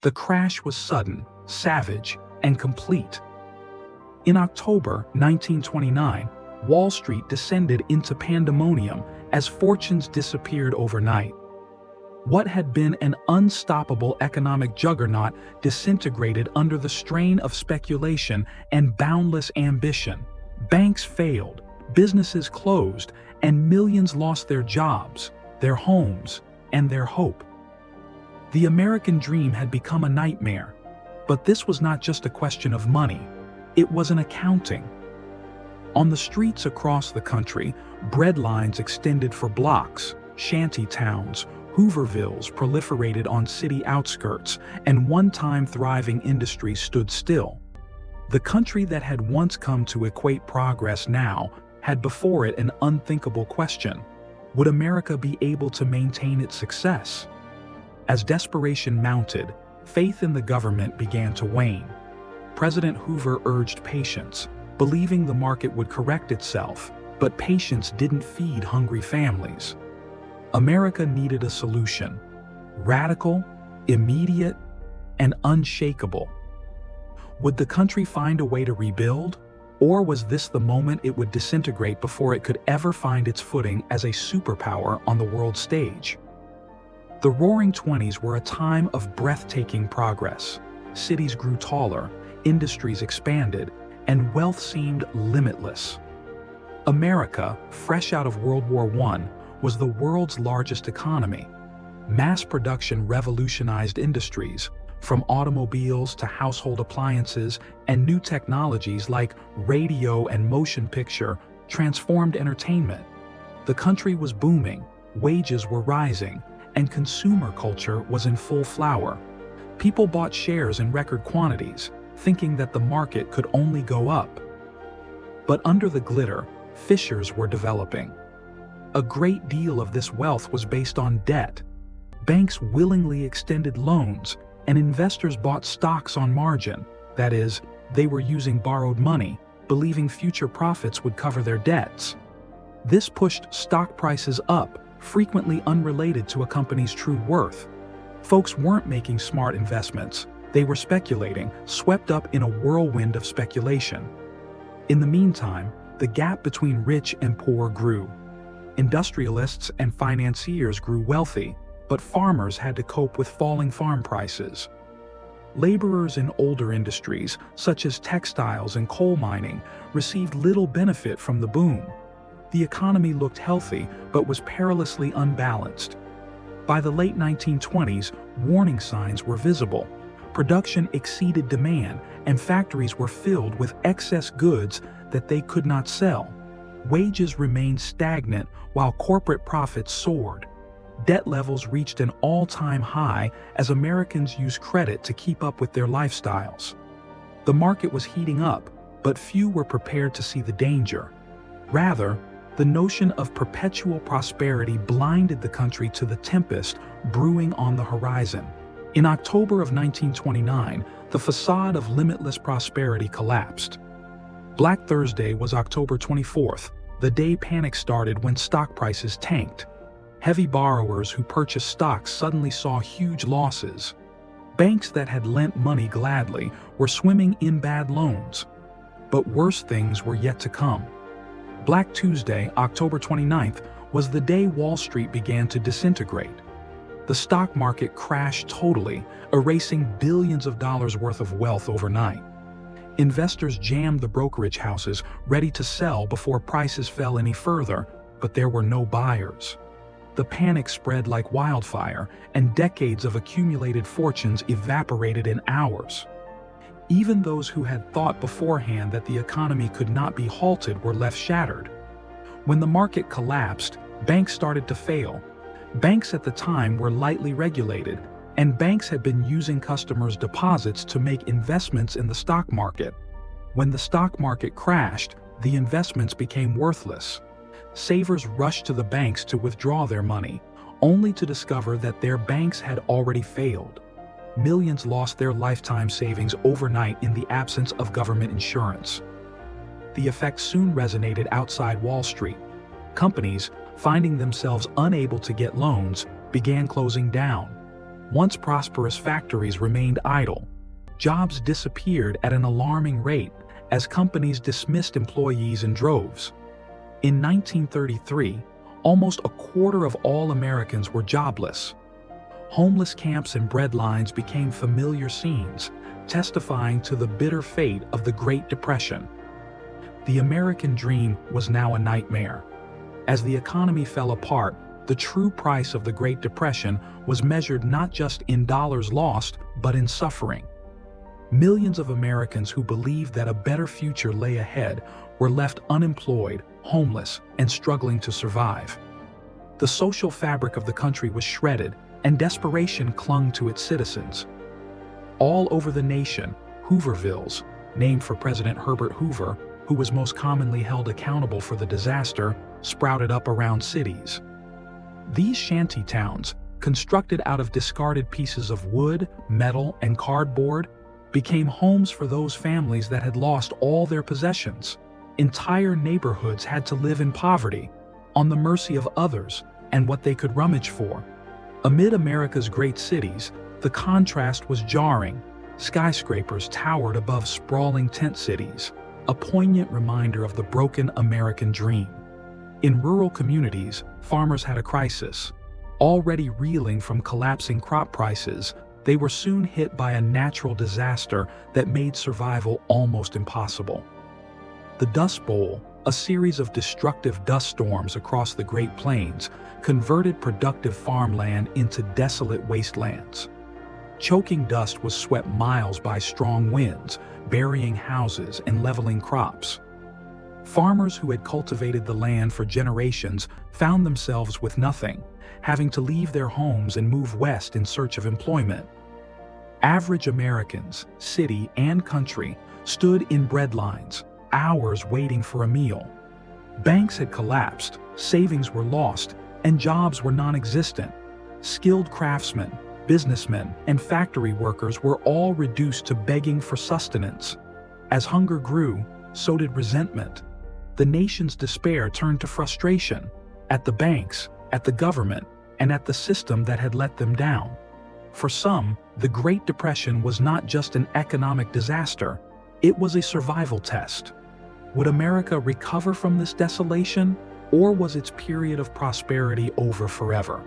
The crash was sudden, savage, and complete. In October 1929, Wall Street descended into pandemonium as fortunes disappeared overnight. What had been an unstoppable economic juggernaut disintegrated under the strain of speculation and boundless ambition. Banks failed, businesses closed, and millions lost their jobs, their homes, and their hope. The American dream had become a nightmare, but this was not just a question of money, it was an accounting. On the streets across the country, bread lines extended for blocks, shanty towns, Hoovervilles proliferated on city outskirts, and one-time thriving industries stood still. The country that had once come to equate progress now had before it an unthinkable question: would America be able to maintain its success? As desperation mounted, faith in the government began to wane. President Hoover urged patience, believing the market would correct itself, but patience didn't feed hungry families. America needed a solution: radical, immediate, and unshakable. Would the country find a way to rebuild? Or was this the moment it would disintegrate before it could ever find its footing as a superpower on the world stage? The Roaring Twenties were a time of breathtaking progress. Cities grew taller, industries expanded, and wealth seemed limitless. America, fresh out of World War I, was the world's largest economy. Mass production revolutionized industries, from automobiles to household appliances, and new technologies like radio and motion picture transformed entertainment. The country was booming, wages were rising, and consumer culture was in full flower. People bought shares in record quantities, thinking that the market could only go up. But under the glitter, fissures were developing. A great deal of this wealth was based on debt. Banks willingly extended loans, and investors bought stocks on margin. That is, they were using borrowed money, believing future profits would cover their debts. This pushed stock prices up, frequently unrelated to a company's true worth. Folks weren't making smart investments. They were speculating, swept up in a whirlwind of speculation. In the meantime, the gap between rich and poor grew. Industrialists and financiers grew wealthy, but farmers had to cope with falling farm prices. Laborers in older industries, such as textiles and coal mining, received little benefit from the boom. The economy looked healthy, but was perilously unbalanced. By the late 1920s, warning signs were visible. Production exceeded demand, and factories were filled with excess goods that they could not sell. Wages remained stagnant while corporate profits soared. Debt levels reached an all-time high as Americans used credit to keep up with their lifestyles. The market was heating up, but few were prepared to see the danger. Rather, the notion of perpetual prosperity blinded the country to the tempest brewing on the horizon. In October of 1929, the facade of limitless prosperity collapsed. Black Thursday was October 24th, the day panic started when stock prices tanked. Heavy borrowers who purchased stocks suddenly saw huge losses. Banks that had lent money gladly were swimming in bad loans. But worse things were yet to come. Black Tuesday, October 29th, was the day Wall Street began to disintegrate. The stock market crashed totally, erasing billions of dollars worth of wealth overnight. Investors jammed the brokerage houses, ready to sell before prices fell any further, but there were no buyers. The panic spread like wildfire, and decades of accumulated fortunes evaporated in hours. Even those who had thought beforehand that the economy could not be halted were left shattered. When the market collapsed, banks started to fail. Banks at the time were lightly regulated, and banks had been using customers' deposits to make investments in the stock market. When the stock market crashed, the investments became worthless. Savers rushed to the banks to withdraw their money, only to discover that their banks had already failed. Millions lost their lifetime savings overnight in the absence of government insurance. The effect soon resonated outside Wall Street. Companies, finding themselves unable to get loans, began closing down. Once prosperous factories remained idle. Jobs disappeared at an alarming rate as companies dismissed employees in droves. In 1933, almost a quarter of all Americans were jobless. Homeless camps and bread lines became familiar scenes, testifying to the bitter fate of the Great Depression. The American dream was now a nightmare. As the economy fell apart, the true price of the Great Depression was measured not just in dollars lost, but in suffering. Millions of Americans who believed that a better future lay ahead were left unemployed, homeless, and struggling to survive. The social fabric of the country was shredded, and desperation clung to its citizens. All over the nation, Hoovervilles, named for President Herbert Hoover, who was most commonly held accountable for the disaster, sprouted up around cities. These shanty towns, constructed out of discarded pieces of wood, metal, and cardboard, became homes for those families that had lost all their possessions. Entire neighborhoods had to live in poverty, on the mercy of others and what they could rummage for. Amid America's great cities, the contrast was jarring. Skyscrapers towered above sprawling tent cities, a poignant reminder of the broken American dream. In rural communities, farmers had a crisis. Already reeling from collapsing crop prices, they were soon hit by a natural disaster that made survival almost impossible. The Dust Bowl, a series of destructive dust storms across the Great Plains, converted productive farmland into desolate wastelands. Choking dust was swept miles by strong winds, burying houses and leveling crops. Farmers who had cultivated the land for generations found themselves with nothing, having to leave their homes and move west in search of employment. Average Americans, city and country, stood in bread lines, hours waiting for a meal. Banks had collapsed, savings were lost, and jobs were non-existent. Skilled craftsmen, businessmen, and factory workers were all reduced to begging for sustenance. As hunger grew, so did resentment. The nation's despair turned to frustration at the banks, at the government, and at the system that had let them down. For some, the Great Depression was not just an economic disaster, it was a survival test. Would America recover from this desolation, or was its period of prosperity over forever?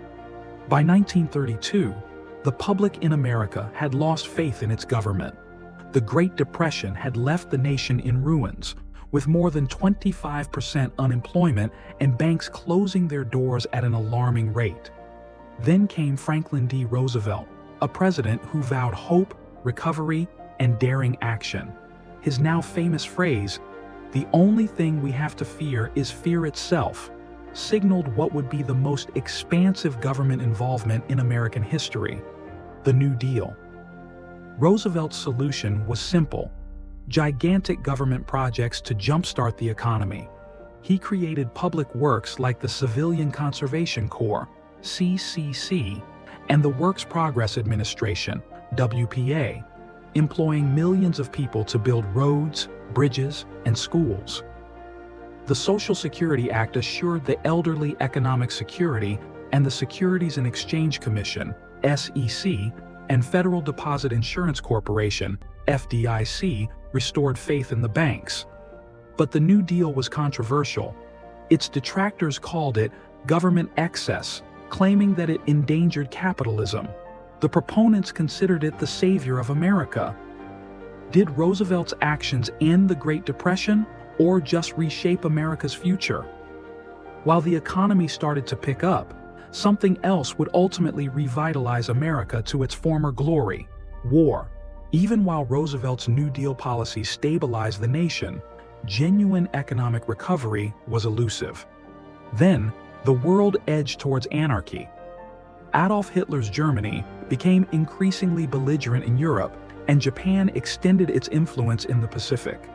By 1932, the public in America had lost faith in its government. The Great Depression had left the nation in ruins, with more than 25% unemployment and banks closing their doors at an alarming rate. Then came Franklin D. Roosevelt, a president who vowed hope, recovery, and daring action. His now famous phrase, "The only thing we have to fear is fear itself," signaled what would be the most expansive government involvement in American history: the New Deal. Roosevelt's solution was simple: gigantic government projects to jumpstart the economy. He created public works like the Civilian Conservation Corps, CCC, and the Works Progress Administration, WPA, employing millions of people to build roads, bridges, and schools. The Social Security Act assured the elderly economic security, and the Securities and Exchange Commission, SEC, and Federal Deposit Insurance Corporation, FDIC, restored faith in the banks. But the New Deal was controversial. Its detractors called it government excess, claiming that it endangered capitalism. The proponents considered it the savior of America. Did Roosevelt's actions end the Great Depression, or just reshape America's future? While the economy started to pick up, something else would ultimately revitalize America to its former glory: war. Even while Roosevelt's New Deal policy stabilized the nation, genuine economic recovery was elusive. Then, the world edged towards anarchy. Adolf Hitler's Germany became increasingly belligerent in Europe, and Japan extended its influence in the Pacific.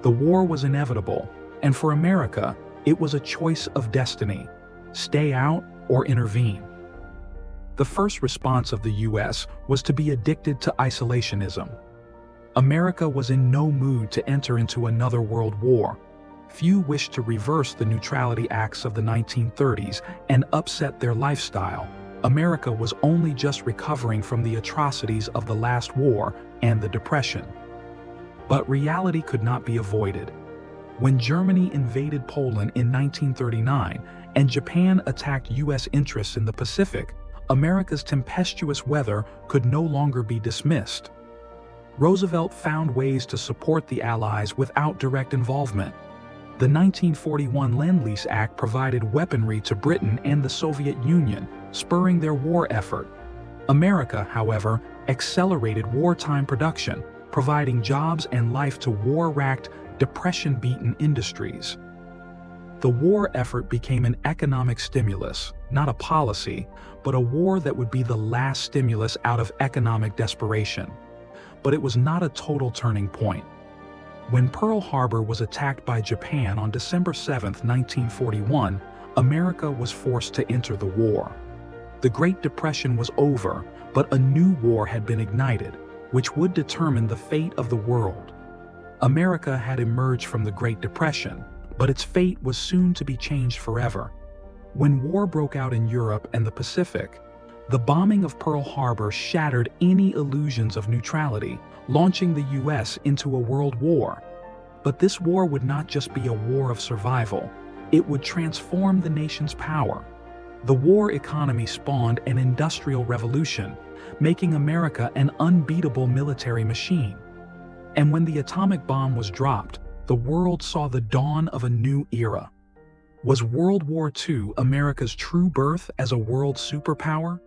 The war was inevitable, and for America, it was a choice of destiny: stay out or intervene. The first response of the U.S. was to be addicted to isolationism. America was in no mood to enter into another world war. Few wished to reverse the neutrality acts of the 1930s and upset their lifestyle. America was only just recovering from the atrocities of the last war and the Depression. But reality could not be avoided. When Germany invaded Poland in 1939 and Japan attacked U.S. interests in the Pacific, America's tempestuous weather could no longer be dismissed. Roosevelt found ways to support the Allies without direct involvement. The 1941 Lend-Lease Act provided weaponry to Britain and the Soviet Union, spurring their war effort. America, however, accelerated wartime production, providing jobs and life to war-racked, depression-beaten industries. The war effort became an economic stimulus, not a policy, but a war that would be the last stimulus out of economic desperation. But it was not a total turning point. When Pearl Harbor was attacked by Japan on December 7, 1941, America was forced to enter the war. The Great Depression was over, but a new war had been ignited, which would determine the fate of the world. America had emerged from the Great Depression, but its fate was soon to be changed forever. When war broke out in Europe and the Pacific, the bombing of Pearl Harbor shattered any illusions of neutrality, launching the U.S. into a world war. But this war would not just be a war of survival, it would transform the nation's power. The war economy spawned an industrial revolution, making America an unbeatable military machine. And when the atomic bomb was dropped, the world saw the dawn of a new era. Was World War II America's true birth as a world superpower?